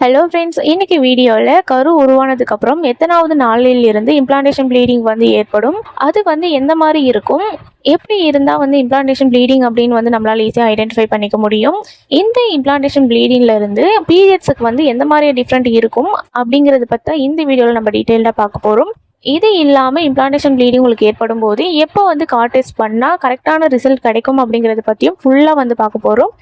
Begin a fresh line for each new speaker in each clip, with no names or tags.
Hello friends, இன்னைக்கு வீடியோவில் கரு உருவானதுக்கு அப்புறம் எத்தனாவது நாளில் இருந்து இம்ப்ளான்டேஷன் ப்ளீடிங் ஏற்படும், அது எந்த மாதிரி இருக்கும், எப்படி இருந்தால் இம்ப்ளான்டேஷன் ப்ளீடிங் அப்படின்னு நம்மளால் ஈஸியாக ஐடென்டிஃபை பண்ணிக்க முடியும், இந்த இம்ப்ளான்டேஷன் ப்ளீடிங்கில் இருந்து பீரியட்ஸுக்கு எந்த மாதிரி டிஃப்ரெண்ட் இருக்கும் அப்படிங்கிறத பற்றி இந்த வீடியோவில் நம்ம டீட்டெயில்டாக பார்க்க போகிறோம். இது இல்லாமல் இம்ப்ளான்டேஷன் ப்ளீடிங் உங்களுக்கு ஏற்படும் போது எப்போ கார்ட் டெஸ்ட் பண்ணால் கரெக்டான ரிசல்ட் கிடைக்கும் அப்படிங்கிறத பற்றியும் ஃபுல்லாக பார்க்க போகிறோம்.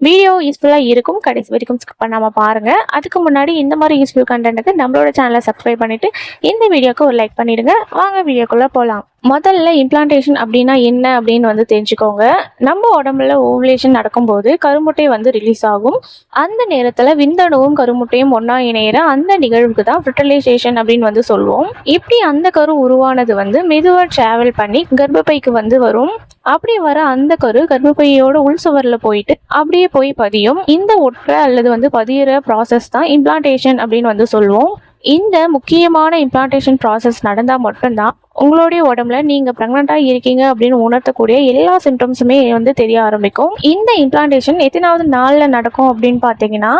வீடியோ யூஸ்ஃபுல்லாக இருக்கும், கடைசி வரைக்கும் ஸ்கிப் பண்ணாமல் பாருங்கள். அதுக்கு முன்னாடி இந்த மாதிரி யூஸ்ஃபுல் கண்டென்ட்டுக்கு நம்மளோட சேனலை சப்ஸ்கிரைப் பண்ணிவிட்டு இந்த வீடியோக்கு ஒரு லைக் பண்ணிடுங்க. வாங்க வீடியோக்குள்ளே போகலாம். முதல்ல இம்ப்ளான்டேஷன் அப்படின்னா என்ன அப்படின்னு தெரிஞ்சுக்கோங்க. நம்ம உடம்புல ஓவுலேஷன் நடக்கும்போது கருமுட்டை ரிலீஸ் ஆகும். அந்த நேரத்தில் விந்தணுவும் கருமுட்டையும் ஒன்றா இணையிற அந்த நிகழ்வுக்கு தான் ஃபெர்டிலைசேஷன் அப்படின்னு சொல்லுவோம். இப்படி அந்த கரு உருவானது மெதுவாக ட்ராவல் பண்ணி கர்ப்பப்பைக்கு வரும். அப்படி வர அந்த கரு கர்ப்பப்பையோட உள் சுவரில் போயிட்டு அப்படியே போய் பதியும். இந்த ஒற்றை அல்லது பதியிற ப்ராசஸ் தான் இம்ப்ளான்டேஷன் அப்படின்னு சொல்லுவோம். இந்த முக்கியமான இம்ப்ளான்டேஷன் ப்ராசஸ் நடந்தால் மட்டும்தான் உங்களுடைய உடம்புல நீங்கள் ப்ரெக்னெண்ட்டாக இருக்கீங்க அப்படின்னு உணர்த்தக்கூடிய எல்லா சிம்டம்ஸுமே தெரிய ஆரம்பிக்கும். இந்த இம்ப்ளான்டேஷன் எத்தனாவது நாளில் நடக்கும் அப்படின்னு பார்த்தீங்கன்னா,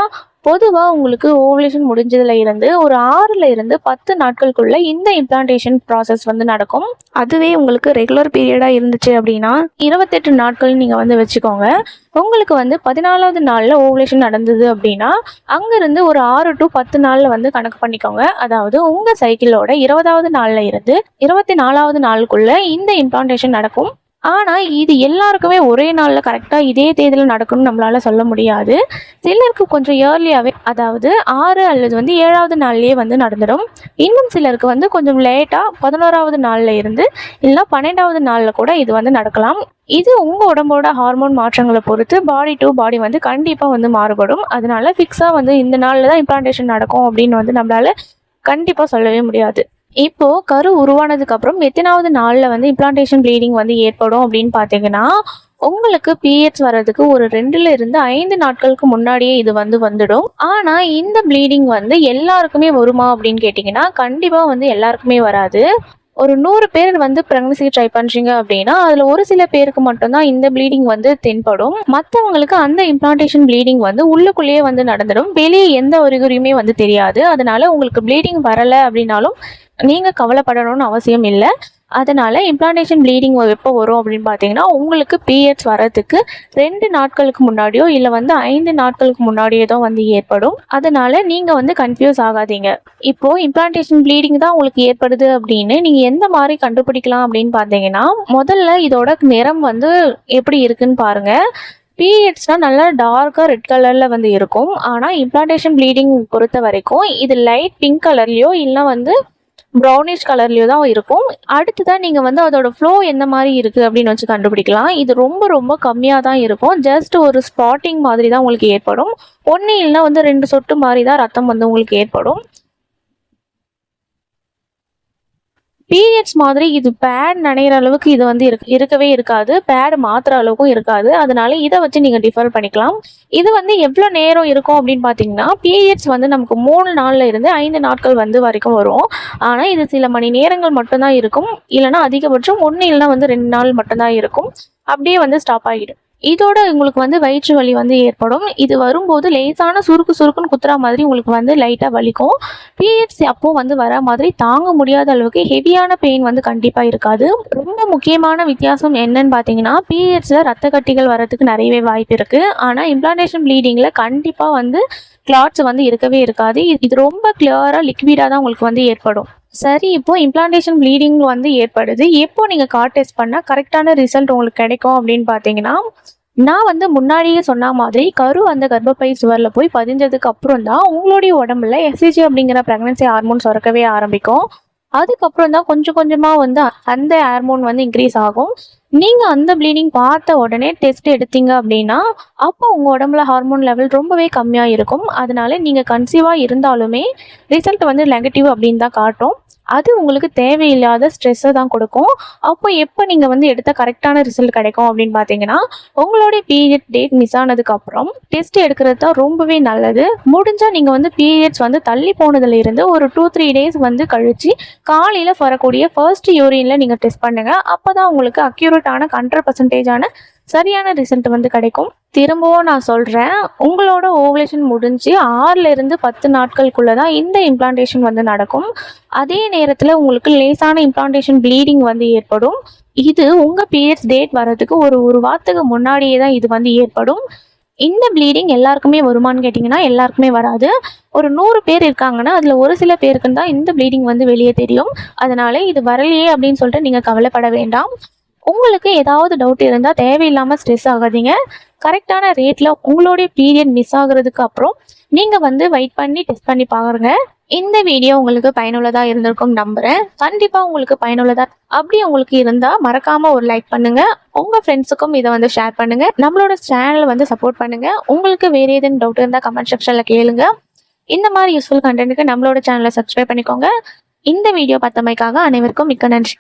பொதுவாக உங்களுக்கு ஓவலேஷன் முடிஞ்சதுல இருந்து ஒரு 6ல் இருந்து 10 நாட்களுக்குள்ள இந்த இம்ப்ளான்டேஷன் ப்ராசஸ் நடக்கும். அதுவே உங்களுக்கு ரெகுலர் பீரியடாக இருந்துச்சு அப்படின்னா 28 நாட்கள் நீங்கள் வச்சுக்கோங்க. உங்களுக்கு 14வது நாளில் ஓவலேஷன் நடந்தது அப்படின்னா அங்கேருந்து ஒரு 6 to 10 நாளில் கணக்கு பண்ணிக்கோங்க. அதாவது உங்கள் சைக்கிளோட 20வது நாளில் இருந்து 24வது நாளுக்குள்ள இந்த இம்ப்ளான்டேஷன் நடக்கும். ஆனால் இது எல்லாருக்குமே ஒரே நாளில் கரெக்டாக இதே தேதியில் நடக்கணும்னு நம்மளால் சொல்ல முடியாது. சிலருக்கு கொஞ்சம் ஏர்லியாகவே, அதாவது 6 அல்லது 7வது நாள்லேயே நடந்துடும். இன்னும் சிலருக்கு கொஞ்சம் லேட்டாக 11வது நாளில் இருந்து இல்லைனா 12வது நாளில் கூட இது நடக்கலாம். இது உங்கள் உடம்போட ஹார்மோன் மாற்றங்களை பொறுத்து பாடி டு பாடி கண்டிப்பாக மாறுபடும். அதனால ஃபிக்ஸாக இந்த நாளில் தான் இம்ப்ளான்டேஷன் நடக்கும் அப்படின்னு நம்மளால் கண்டிப்பாக சொல்லவே முடியாது. இப்போ கரு உருவானதுக்கு அப்புறம் எத்தனாவது நாளில் இம்ப்ளான்டேஷன் ப்ளீடிங் ஏற்படும் அப்படின்னு பார்த்தீங்கன்னா, உங்களுக்கு பீரியட்ஸ் வர்றதுக்கு ஒரு 2ல் இருந்து 5 நாட்களுக்கு முன்னாடியே இது வந்துடும். ஆனால் இந்த ப்ளீடிங் எல்லாருக்குமே வருமா அப்படின்னு கேட்டிங்கன்னா, கண்டிப்பாக எல்லாருக்குமே வராது. ஒரு 100 பேர் ப்ரெக்னன்சி ட்ரை பண்ணுறீங்க அப்படின்னா அதில் ஒரு சில பேருக்கு மட்டும்தான் இந்த ப்ளீடிங் தென்படும். மற்றவங்களுக்கு அந்த இம்ப்ளான்டேஷன் ப்ளீடிங் உள்ளுக்குள்ளேயே நடந்துடும். வெளியே எந்த அறிகுறியுமே தெரியாது. அதனால உங்களுக்கு ப்ளீடிங் வரலை அப்படின்னாலும் நீங்கள் கவலைப்படணும்னு அவசியம் இல்லை. அதனால் இம்ப்ளான்டேஷன் ப்ளீடிங் எப்போ வரும் அப்படின்னு பார்த்தீங்கன்னா, உங்களுக்கு பீரியட்ஸ் வரதுக்கு 2 நாட்களுக்கு முன்னாடியோ இல்லை 5 நாட்களுக்கு முன்னாடியோ தான் ஏற்படும். அதனால் நீங்கள் கன்ஃபியூஸ் ஆகாதீங்க. இப்போது இம்ப்ளான்டேஷன் ப்ளீடிங் தான் உங்களுக்கு ஏற்படுது அப்படின்னு நீங்கள் எந்த மாதிரி கண்டுபிடிக்கலாம் அப்படின்னு பார்த்தீங்கன்னா, முதல்ல இதோட நிறம் எப்படி இருக்குன்னு பாருங்கள். பீரியட்ஸ்னால் நல்லா டார்க்காக ரெட் கலரில் இருக்கும். ஆனால் இம்ப்ளான்டேஷன் ப்ளீடிங் பொறுத்த வரைக்கும் இது லைட் பிங்க் கலர்லேயோ இல்லை ப்ரௌனிஷ் கலர்லேயோ தான் இருக்கும். அடுத்துதான் நீங்கள் அதோட ஃப்ளோ எந்த மாதிரி இருக்குது அப்படின்னு வச்சு கண்டுபிடிக்கலாம். இது ரொம்ப ரொம்ப கம்மியாக தான் இருக்கும். ஜஸ்ட் ஒரு ஸ்பாட்டிங் மாதிரி தான் உங்களுக்கு ஏற்படும். ஒன்று இல்லைனா 2 சொட்டு மாதிரி தான் ரத்தம் உங்களுக்கு ஏற்படும். பீரியட்ஸ் மாதிரி இது பேட் நனைகிற அளவுக்கு இது இருக்கவே இருக்காது. பேட் மாற்றுற அளவுக்கும் இருக்காது. அதனால இதை வச்சு நீங்கள் டிஃபர் பண்ணிக்கலாம். இது எவ்வளோ நேரம் இருக்கும் அப்படின்னு பார்த்தீங்கன்னா, பீரியட்ஸ் நமக்கு 3 நாளில் இருந்து 5 நாட்கள் வரைக்கும் வரும். ஆனால் இது சில மணி நேரங்கள் மட்டும்தான் இருக்கும். இல்லைனா அதிகபட்சம் 1 இல்லைனா 2 நாள் மட்டும்தான் இருக்கும். அப்படியே ஸ்டாப் ஆகிடும். இதோட உங்களுக்கு வயிற்று வலி ஏற்படும். இது வரும்போது லேசான சுருக்குன்னு குத்துற மாதிரி உங்களுக்கு லைட்டாக வலிக்கும். பீரியட்ஸ் அப்போ வர மாதிரி தாங்க முடியாத அளவுக்கு ஹெவியான பெயின் கண்டிப்பாக இருக்காது. ரொம்ப முக்கியமான வித்தியாசம் என்னன்னு பார்த்தீங்கன்னா, பீரியட்ஸில் ரத்த கட்டிகள் வரதுக்கு நிறையவே வாய்ப்பு இருக்குது. ஆனால் இம்ப்ளான்டேஷன் ப்ளீடிங்கில் கண்டிப்பாக கிளாட்ஸ் இருக்கவே இருக்காது. இது ரொம்ப கிளியராக லிக்விடாக தான் உங்களுக்கு ஏற்படும். சரி, இப்போ இம்ப்ளான்டேஷன் ப்ளீடிங் ஏற்படுது. எப்போ நீங்கள் கார்ட் டெஸ்ட் பண்ணால் கரெக்டான ரிசல்ட் உங்களுக்கு கிடைக்கும் அப்படின்னு பார்த்தீங்கன்னா, நான் முன்னாடியே சொன்ன மாதிரி கரு அந்த கர்ப்பப்பை சுவரில் போய் பதிஞ்சதுக்கு அப்புறம் தான் உங்களுடைய உடம்புல எஸ்சிஜி அப்படிங்கிற ப்ரெக்னன்சி ஹார்மோன் சுரக்கவே ஆரம்பிக்கும். அதுக்கப்புறம் தான் கொஞ்சம் கொஞ்சமாக அந்த ஹார்மோன் இன்க்ரீஸ் ஆகும். நீங்கள் அந்த ப்ளீடிங் பார்த்த உடனே டெஸ்ட் எடுத்தீங்க அப்படின்னா அப்போ உங்கள் உடம்புல ஹார்மோன் லெவல் ரொம்பவே கம்மியாக இருக்கும். அதனால நீங்கள் கன்சீவாக இருந்தாலுமே ரிசல்ட் நெகட்டிவ் அப்படின்னு தான் காட்டும். அது உங்களுக்கு தேவையில்லாத ஸ்ட்ரெஸ்ஸை தான் கொடுக்கும். அப்போ எப்போ நீங்கள் எடுத்த கரெக்டான ரிசல்ட் கிடைக்கும் அப்படின்னு பார்த்தீங்கன்னா, உங்களுடைய பீரியட் டேட் மிஸ் ஆனதுக்கப்புறம் டெஸ்ட் எடுக்கிறது தான் ரொம்பவே நல்லது. முடிஞ்சால் நீங்கள் பீரியட்ஸ் தள்ளி போனதுல இருந்து ஒரு 2-3 டேஸ் கழிச்சு காலையில் வரக்கூடிய ஃபர்ஸ்ட் யூரினில் நீங்கள் டெஸ்ட் பண்ணுங்கள். அப்போ தான் உங்களுக்கு அக்யூரேட்டான 100% சரியான ரிசல்ட் வந்து கிடைக்கும். திரும்பவும் நான் சொல்கிறேன், உங்களோட ஓவலேஷன் முடிஞ்சு 6லேருந்து 10 நாட்களுக்குள்ளே தான் இந்த இம்ப்ளான்டேஷன் வந்து நடக்கும். அதே நேரத்தில் உங்களுக்கு லேசான இம்ப்ளான்டேஷன் ப்ளீடிங் வந்து ஏற்படும். இது உங்கள் பீரியட்ஸ் டேட் வர்றதுக்கு ஒரு வாரத்துக்கு முன்னாடியே தான் இது வந்து ஏற்படும். இந்த ப்ளீடிங் எல்லாருக்குமே வருமானு கேட்டிங்கன்னா எல்லாருக்குமே வராது. ஒரு 100 பேர் இருக்காங்கன்னா அதில் ஒரு சில பேருக்கு தான் இந்த ப்ளீடிங் வந்து வெளியே தெரியும். அதனால் இது வரலையே அப்படின்னு சொல்லிட்டு நீங்கள் கவலைப்பட வேண்டாம். உங்களுக்கு ஏதாவது டவுட் இருந்தால் தேவையில்லாமல் ஸ்ட்ரெஸ் ஆகாதீங்க. கரெக்டான ரேட்டில் உங்களுடைய பீரியட் மிஸ் ஆகுறதுக்கு அப்புறம் நீங்கள் வந்து வெயிட் பண்ணி டெஸ்ட் பண்ணி பாருங்க. இந்த வீடியோ உங்களுக்கு பயனுள்ளதாக இருந்திருக்கும் நம்புகிறேன். கண்டிப்பாக உங்களுக்கு பயனுள்ளதாக அப்படி உங்களுக்கு இருந்தால் மறக்காமல் ஒரு லைக் பண்ணுங்கள். உங்கள் ஃப்ரெண்ட்ஸுக்கும் இதை வந்து ஷேர் பண்ணுங்கள். நம்மளோட சேனலை வந்து சப்போர்ட் பண்ணுங்கள். உங்களுக்கு வேறு ஏதேனும் டவுட் இருந்தால் கமெண்ட் செக்ஷனில் கேளுங்க. இந்த மாதிரி யூஸ்ஃபுல் கண்டென்ட்டுக்கு நம்மளோட சேனலை சப்ஸ்கிரைப் பண்ணிக்கோங்க. இந்த வீடியோ பார்த்தமைக்காக அனைவருக்கும் மிக்க நன்றி.